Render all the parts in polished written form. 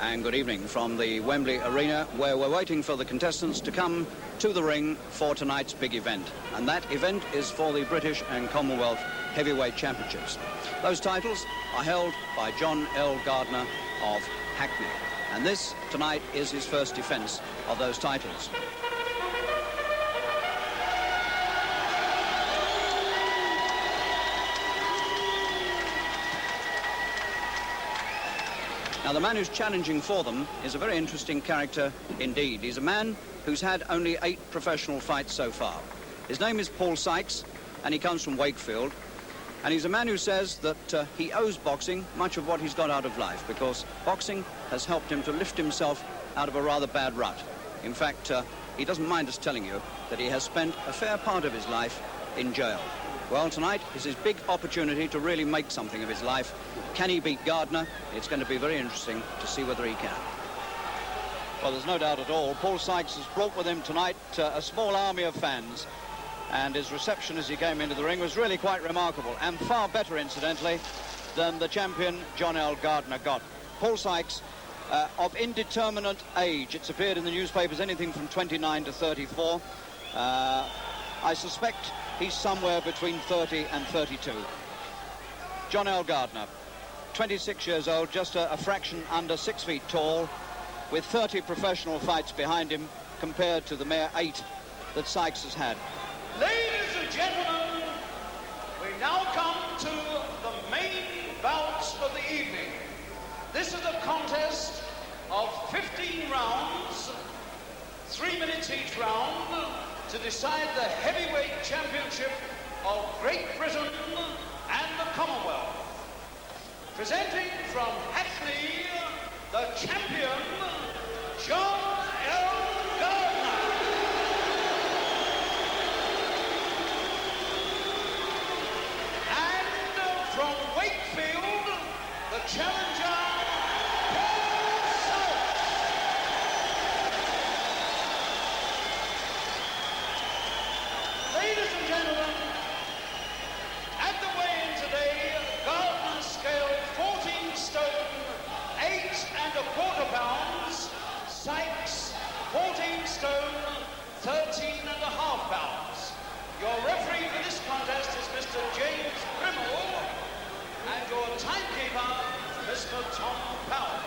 And good evening from the Wembley Arena, where we're waiting for the contestants to come to the ring for tonight's big event. And that event is for the British and Commonwealth Heavyweight Championships. Those titles are held by John L. Gardner of Hackney. And this, tonight, is his first defence of those titles. Now, the man who's challenging for them is a very interesting character indeed. He's a man who's had only 8 professional fights so far. His name is Paul Sykes, and he comes from Wakefield. And he's a man who says that he owes boxing much of what he's got out of life, because boxing has helped him to lift himself out of a rather bad rut. In fact, he doesn't mind us telling you that he has spent a fair part of his life in jail. Well, tonight is his big opportunity to really make something of his life. Can he beat Gardner? It's going to be very interesting to see whether he can. Well, there's no doubt at all. Paul Sykes has brought with him tonight a small army of fans, and his reception as he came into the ring was really quite remarkable, and far better, incidentally, than the champion John L. Gardner got. Paul Sykes, of indeterminate age. It's appeared in the newspapers anything from 29 to 34. I suspect he's somewhere between 30 and 32. John L. Gardner, 26 years old, just a fraction under 6 feet tall, with 30 professional fights behind him compared to the mere 8 that Sykes has had. Ladies and gentlemen, we now come to the main bouts of the evening. This is a contest of 15 rounds, 3 minutes each round, to decide the heavyweight championship of Great Britain and the Commonwealth. Presenting from Hackney, the champion, John L. Gardner. And from Wakefield, the challenger, Paul Sykes. Ladies and gentlemen, at the weigh-in today, Gardner scaled 14 stone, 8¼ pounds. Sykes, 14 stone, 13½ pounds. Your referee for this contest is Mr. James Brimmel, and your timekeeper, Mr. Tom Powell.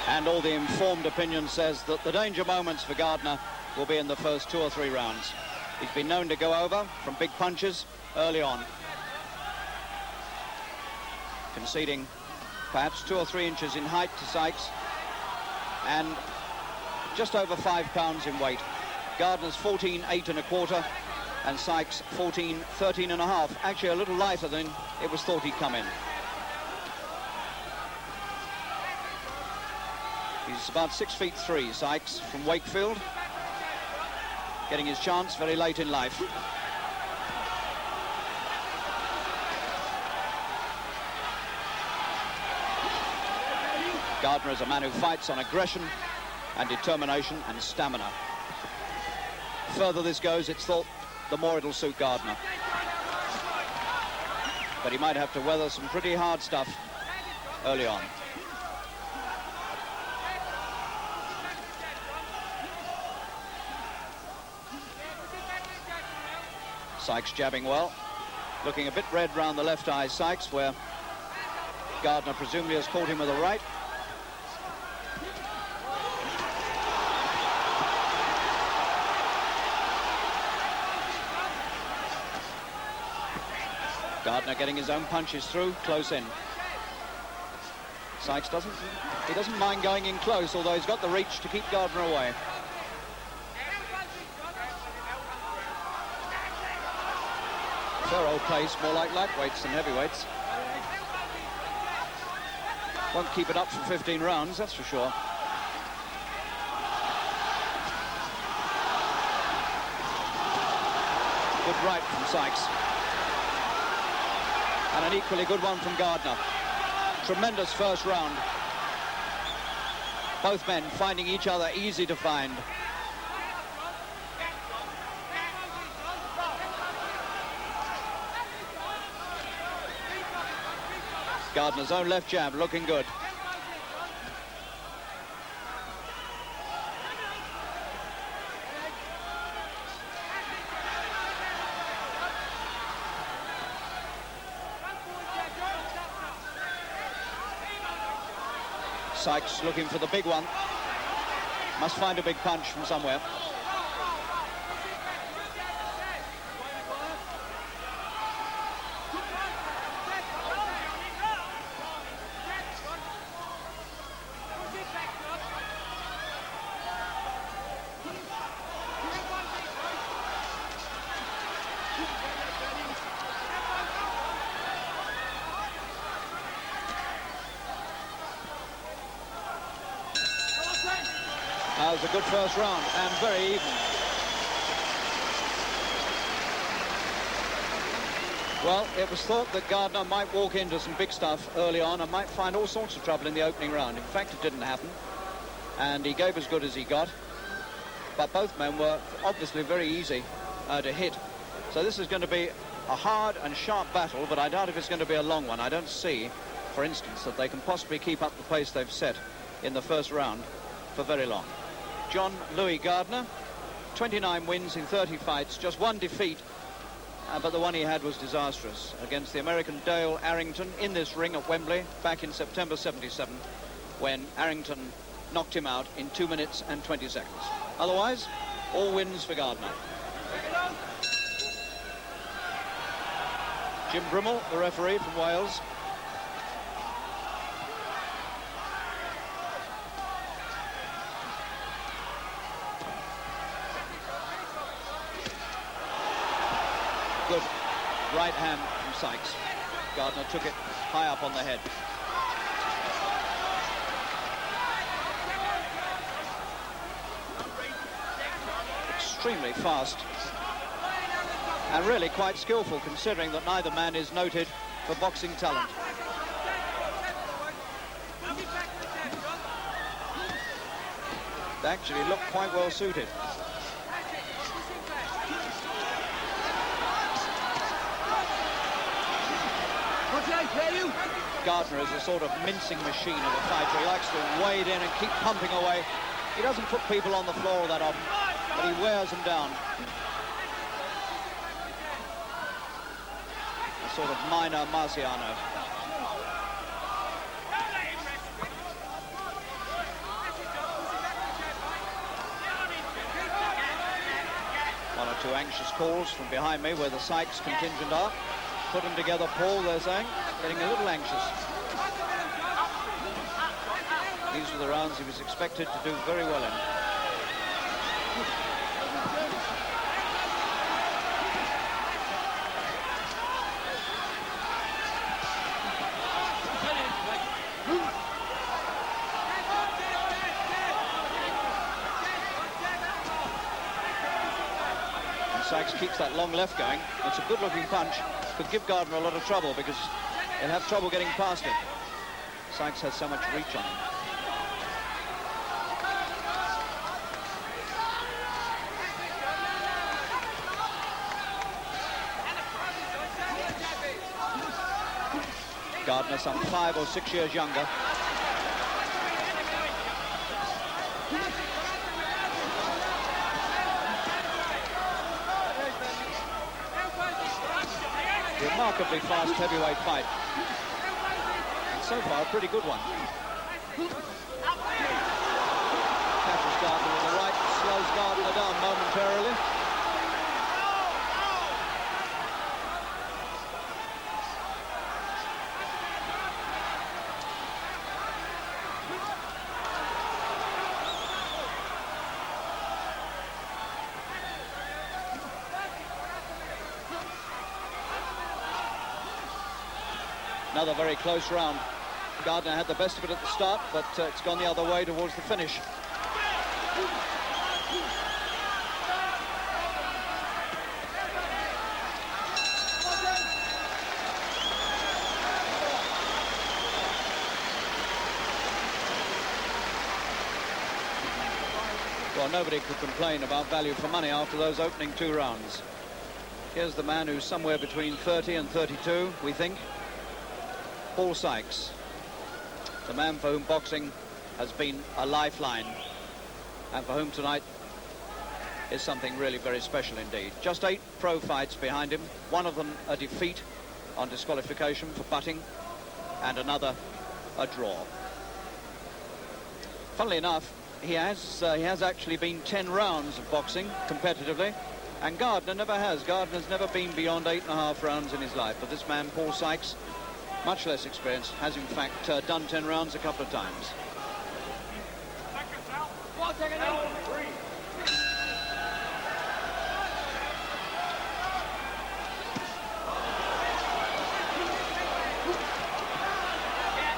And all the informed opinion says that the danger moments for Gardner will be in the first 2 or 3 rounds. He's been known to go over from big punches early on, conceding perhaps 2 or 3 inches in height to Sykes, and just over 5 pounds in weight. Gardner's 14.8¼ and Sykes 14.13½. Actually a little lighter than it was thought he'd come in. He's about 6'3", Sykes, from Wakefield, getting his chance very late in life. Gardner is a man who fights on aggression and determination and stamina. The further this goes, it's thought, the more it'll suit Gardner. But he might have to weather some pretty hard stuff early on. Sykes jabbing well, looking a bit red round the left eye, Sykes, where Gardner presumably has caught him with a right. Gardner getting his own punches through, close in. Sykes doesn't mind going in close, although he's got the reach to keep Gardner away. Fair old pace, more like lightweights than heavyweights. Won't keep it up for 15 rounds, that's for sure. Good right from Sykes. And an equally good one from Gardner. Tremendous first round. Both men finding each other easy to find. Gardner's own left jab looking good. Sykes looking for the big one. Must find a big punch from somewhere. That was a good first round and very even. Well, it was thought that Gardner might walk into some big stuff early on and might find all sorts of trouble in the opening round. In fact, it didn't happen, and he gave as good as he got. But both men were obviously very easy to hit. So this is going to be a hard and sharp battle, but I doubt if it's going to be a long one. I don't see, for instance, that they can possibly keep up the pace they've set in the first round for very long. John Louis Gardner, 29 wins in 30 fights, just one defeat, but the one he had was disastrous against the American Dale Arrington in this ring at Wembley back in September 77, when Arrington knocked him out in 2 minutes and 20 seconds. Otherwise, all wins for Gardner. Jim Brimmel, the referee from Wales. Good right hand from Sykes. Gardner took it high up on the head. Extremely fast and really quite skillful, considering that neither man is noted for boxing talent. They actually look quite well suited. Gardner is a sort of mincing machine of a fighter. He likes to wade in and keep pumping away. He doesn't put people on the floor that often, but he wears them down. A sort of minor Marciano. One or two anxious calls from behind me where the Sykes contingent are. Put them together, Paul, they're saying, getting a little anxious. These were the rounds he was expected to do very well in. And Sykes keeps that long left going. It's a good-looking punch. Could give Gardner a lot of trouble because he'll have trouble getting past it. Sykes has so much reach on him. Gardner some 5 or 6 years younger. Remarkably fast heavyweight fight. And so far, a pretty good one. Catches Gardner with the right, slows Gardner down momentarily. Another very close round. Gardner had the best of it at the start, but it's gone the other way towards the finish. Well, nobody could complain about value for money after those opening 2 rounds. Here's the man who's somewhere between 30 and 32, we think. Paul Sykes, the man for whom boxing has been a lifeline, and for whom tonight is something really very special indeed. Just 8 pro fights behind him, one of them a defeat on disqualification for butting, and another a draw. Funnily enough, he has actually been 10 rounds of boxing competitively, and Gardner never has. Gardner's never been beyond 8.5 rounds in his life, but this man, Paul Sykes, much less experienced, has in fact done 10 rounds a couple of times.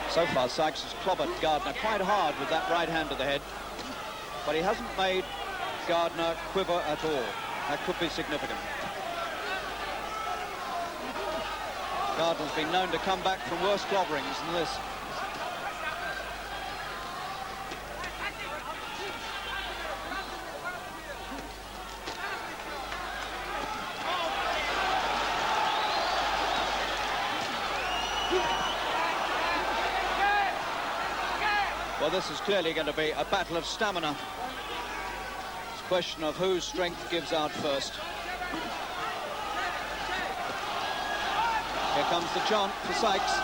So far, Sykes has clobbered Gardner quite hard with that right hand to the head, but he hasn't made Gardner quiver at all. That could be significant. Gardner's been known to come back from worse clobberings than this. Well, this is clearly going to be a battle of stamina. It's a question of whose strength gives out first. Here comes the chant for Sykes.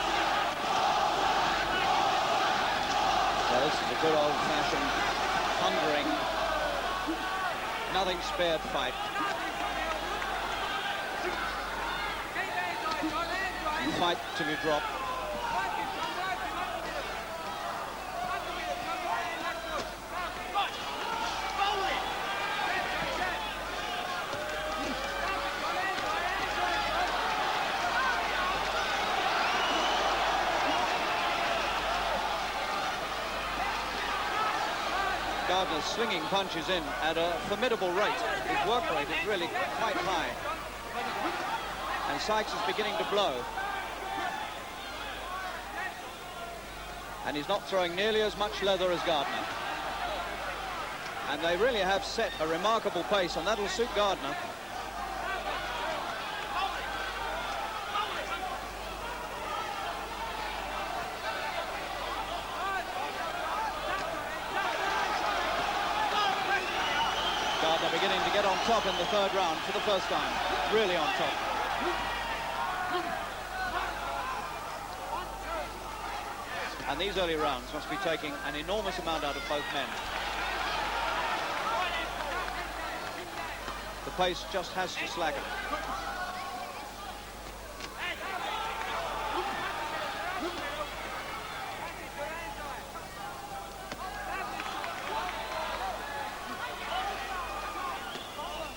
Well, this is a good old-fashioned, hungering, nothing spared fight. Fight till you drop. Gardner's slinging punches in at a formidable rate. His work rate is really quite high. And Sykes is beginning to blow. And he's not throwing nearly as much leather as Gardner. And they really have set a remarkable pace, and that'll suit Gardner. Beginning to get on top in the third round for the first time. Really on top. And these early rounds must be taking an enormous amount out of both men. The pace just has to slacken.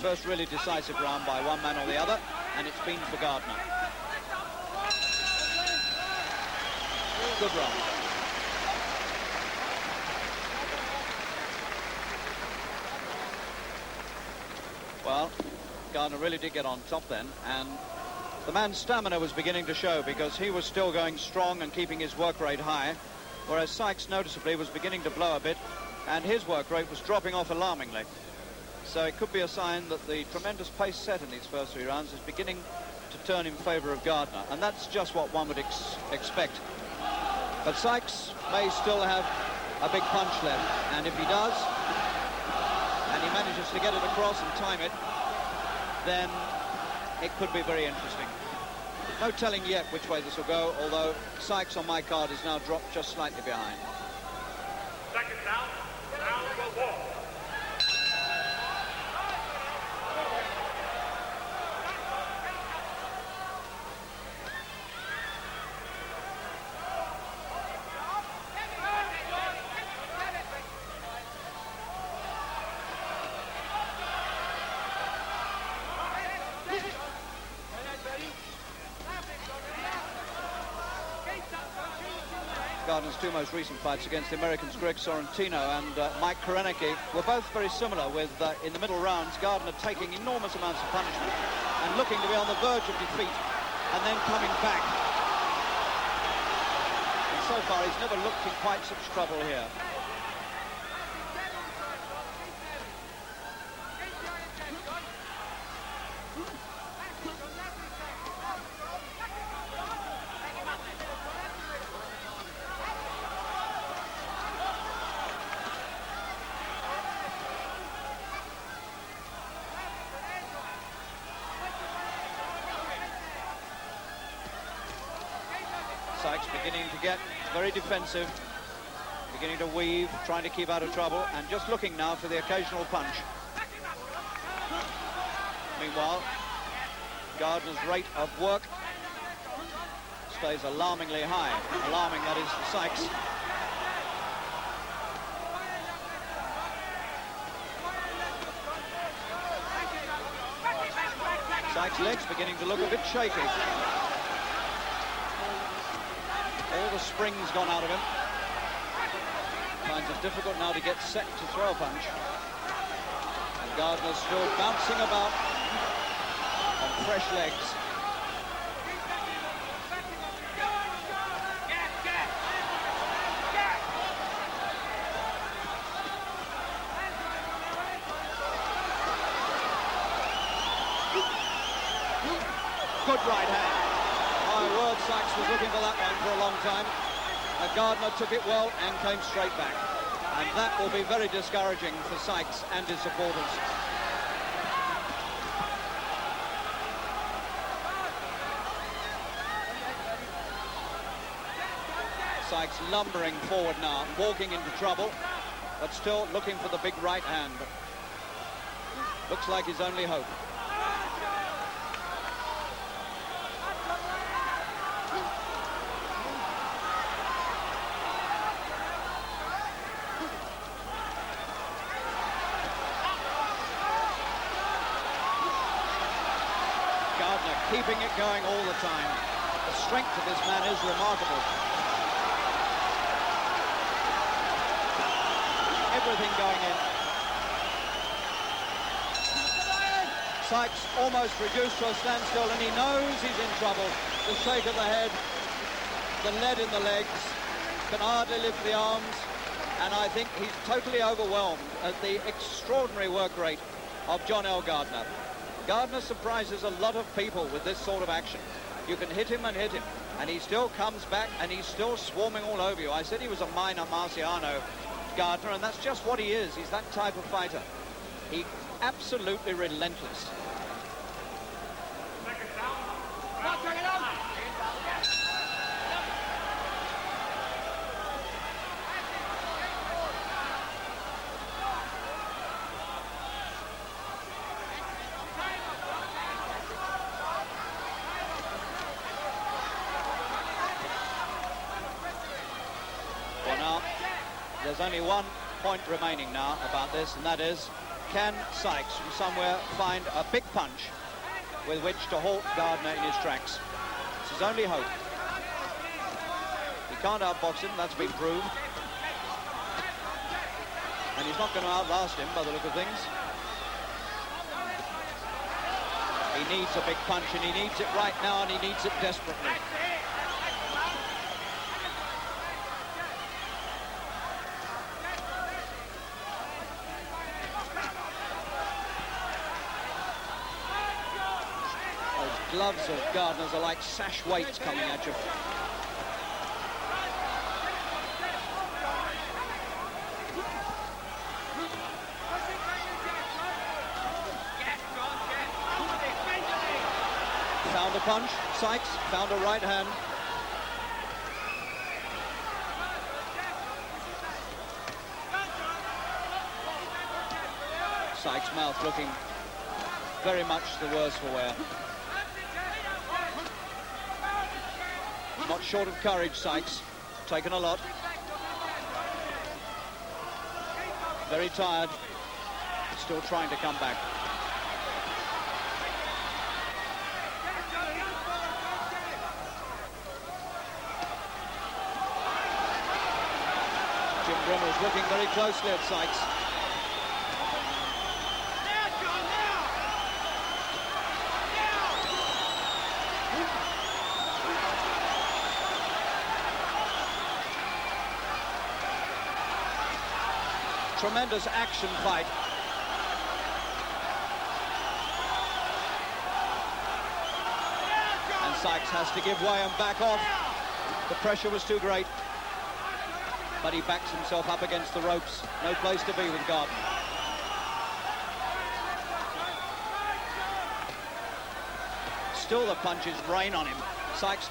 First really decisive round by one man or the other, and it's been for Gardner. Good round. Well, Gardner really did get on top then, and the man's stamina was beginning to show because he was still going strong and keeping his work rate high, whereas Sykes noticeably was beginning to blow a bit, and his work rate was dropping off alarmingly. So it could be a sign that the tremendous pace set in these first 3 rounds is beginning to turn in favour of Gardner, and that's just what one would expect. But Sykes may still have a big punch left, and if he does, and he manages to get it across and time it, then it could be very interesting. No telling yet which way this will go, although Sykes on my card is now dropped just slightly behind. Second down, round the wall. Gardner's 2 most recent fights against the Americans Greg Sorrentino and Mike Korennicki were both very similar, with in the middle rounds Gardner taking enormous amounts of punishment and looking to be on the verge of defeat and then coming back. And so far he's never looked in quite such trouble here. Sykes beginning to get very defensive, beginning to weave, trying to keep out of trouble, and just looking now for the occasional punch. Meanwhile, Gardner's rate of work stays alarmingly high. Alarming, that is, for Sykes. Sykes' legs beginning to look a bit shaky. All the spring's gone out of him. Finds it difficult now to get set to throw a punch. And Gardner's still bouncing about on fresh legs. Good right hand. My word, Sykes was looking for that one for a long time. Gardner took it well and came straight back. And that will be very discouraging for Sykes and his supporters. Sykes lumbering forward now, walking into trouble, but still looking for the big right hand. Looks like his only hope. Gardner keeping it going all the time. The strength of this man is remarkable. Everything going in. Sykes almost reduced to a standstill, and he knows he's in trouble. The shake of the head, the lead in the legs, can hardly lift the arms, and I think he's totally overwhelmed at the extraordinary work rate of John L. Gardner. Gardner surprises a lot of people with this sort of action. You can hit him, and he still comes back, and he's still swarming all over you. I said he was a minor Marciano, Gardner, and that's just what he is. He's that type of fighter. He's absolutely relentless. There's only one point remaining now about this, and that is, can Sykes from somewhere find a big punch with which to halt Gardner in his tracks? It's his only hope. He can't outbox him, that's been proved. And he's not going to outlast him by the look of things. He needs a big punch, and he needs it right now, and he needs it desperately. Gloves of Gardner's are like sash weights coming at you. Found a punch, Sykes found a right hand. Sykes' mouth looking very much the worse for wear. Not short of courage, Sykes. Taken a lot. Very tired. Still trying to come back. Jim Brimmer's looking very closely at Sykes. Tremendous action fight. And Sykes has to give way and back off. The pressure was too great. But he backs himself up against the ropes. No place to be with Gardner. Still the punches rain on him. Sykes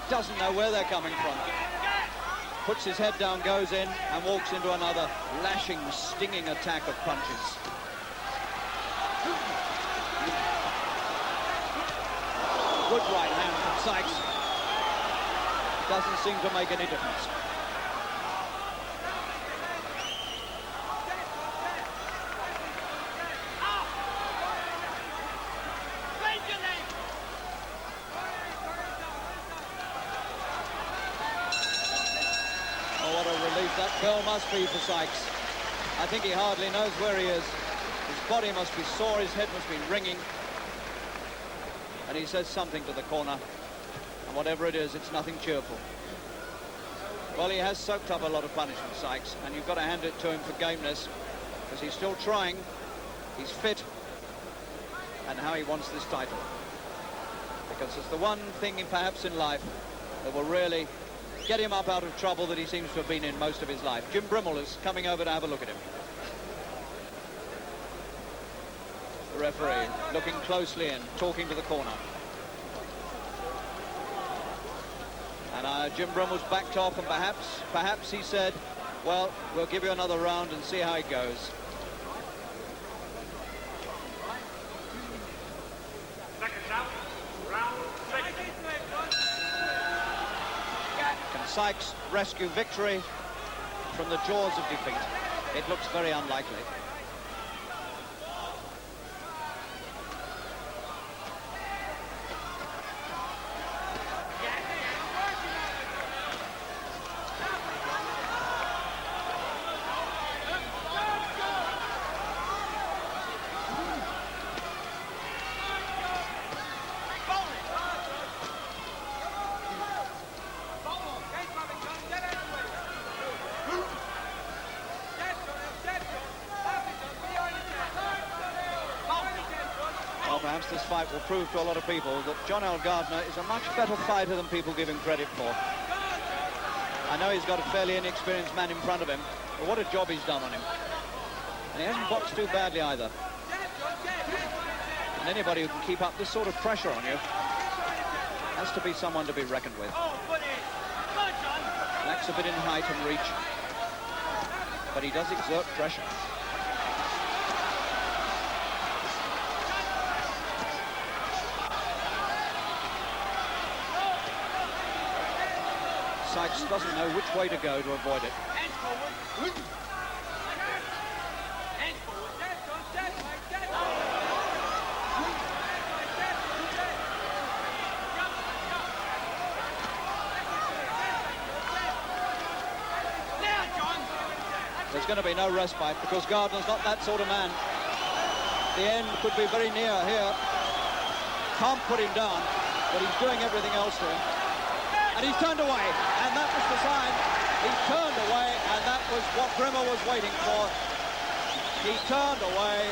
doesn't know where they're coming from. Puts his head down, goes in, and walks into another lashing, stinging attack of punches. Good right hand from Sykes. Doesn't seem to make any difference. That bell must be for Sykes. I think he hardly knows where he is. His body must be sore, his head must be ringing. And he says something to the corner. And whatever it is, it's nothing cheerful. Well, he has soaked up a lot of punishment, Sykes, and you've got to hand it to him for gameness, because he's still trying. He's fit. And how he wants this title. Because it's the one thing, perhaps, in life that will really get him up out of trouble that he seems to have been in most of his life. Jim Brimmel is coming over to have a look at him. The referee looking closely in, talking to the corner. And Jim Brimmel's backed off, and perhaps he said, well, we'll give you another round and see how it goes. Seconds out. Round 6. Can Sykes rescue victory from the jaws of defeat? It looks very unlikely. Perhaps this fight will prove to a lot of people that John L. Gardner is a much better fighter than people give him credit for. I know he's got a fairly inexperienced man in front of him, but what a job he's done on him. And he hasn't boxed too badly either. And anybody who can keep up this sort of pressure on you has to be someone to be reckoned with. Lacks a bit in height and reach, but he does exert pressure. Sykes doesn't know which way to go to avoid it. Hands forward. Hands forward. Now, John. There's going to be no respite because Gardner's not that sort of man. The end could be very near here. Can't put him down, but he's doing everything else to him. And he's turned away, and that was the sign. He turned away, and that was what Brimmer was waiting for. He turned away,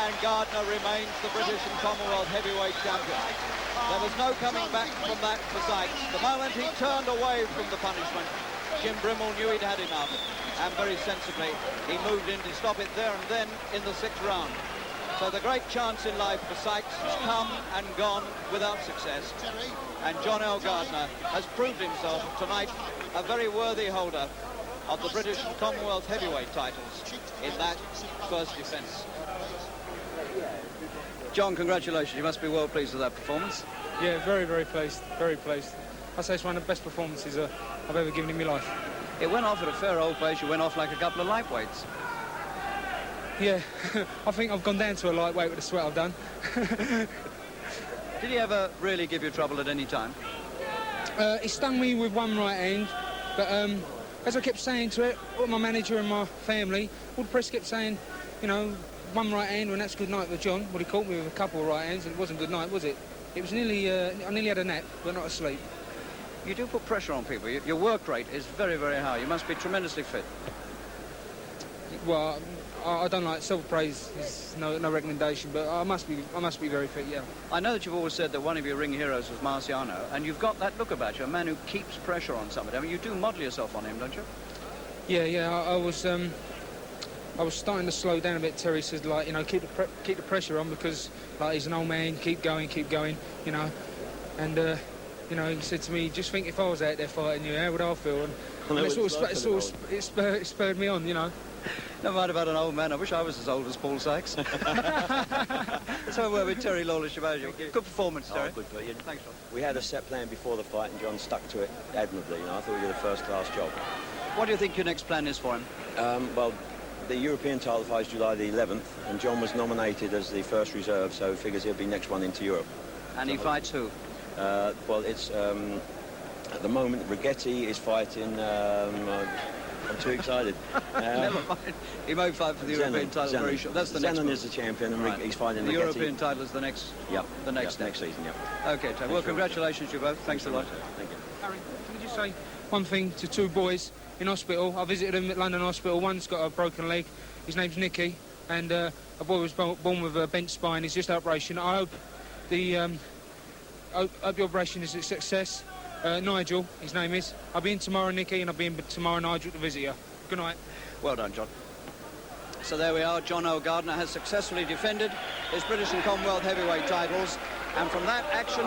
and Gardner remains the British and Commonwealth heavyweight champion. There was no coming back from that for Sykes. The moment he turned away from the punishment, Jim Brimmel knew he'd had enough, and very sensibly, he moved in to stop it there and then in the 6th round. So the great chance in life for Sykes has come and gone without success. And John L. Gardner has proved himself tonight a very worthy holder of the British and Commonwealth heavyweight titles in that first defence. John, congratulations. You must be well pleased with that performance. Yeah, very, very pleased. Very pleased. I say it's one of the best performances I've ever given in my life. It went off at a fair old pace. You went off like a couple of lightweights. Yeah, I think I've gone down to a lightweight with the sweat I've done. Did he ever really give you trouble at any time? He stung me with one right hand, but as I kept saying to it, all my manager and my family, all the press kept saying, you know, one right hand, and that's good night with John. Well, he caught me with a couple of right hands, and it wasn't good night, was it? It was nearly, I nearly had a nap, but not asleep. You do put pressure on people. Your work rate is very, very high. You must be tremendously fit. Well, I don't like self-praise. Is no recommendation, but I must be very fit. Yeah. I know that you've always said that one of your ring heroes was Marciano, and you've got that look about you, a man who keeps pressure on somebody. I mean, you do model yourself on him, don't you? Yeah. I was starting to slow down a bit. Terry said, like, you know, keep the pressure on because, like, he's an old man. Keep going, you know. And you know, he said to me, just think if I was out there fighting you, how would I feel? And it spurred me on, you know. Never mind about an old man. I wish I was as old as Paul Sykes. So we're with Terry Lawless-Shabazian. Good performance, Terry. Oh, good, brilliant. Thanks, John. We had a set plan before the fight, and John stuck to it admirably. You know, I thought we did a first-class job. What do you think your next plan is for him? Well, the European title fight is July the 11th, and John was nominated as the first reserve, so figures he'll be next one into Europe. And he fights who? Well, it's at the moment Rigetti is fighting. I'm too excited. Never mind. He may fight for the European title very short. That's the next Zenon one. is the champion, and Right. he's fighting the Rigetti. European title is the next. Yep. The next next season. Yep. Okay, Terry. Well, congratulations, you both. Thanks a lot. Thank you. Harry, can I just say one thing to two boys in hospital? I visited them at London Hospital. One's got a broken leg. His name's Nicky, and a boy was born with a bent spine. He's just had operation. I hope the operation is a success. Nigel, his name is. I'll be in tomorrow, Nicky, and I'll be in tomorrow, Nigel, to visit you. Good night. Well done, John. So there we are. John Gardner has successfully defended his British and Commonwealth heavyweight titles, and from that action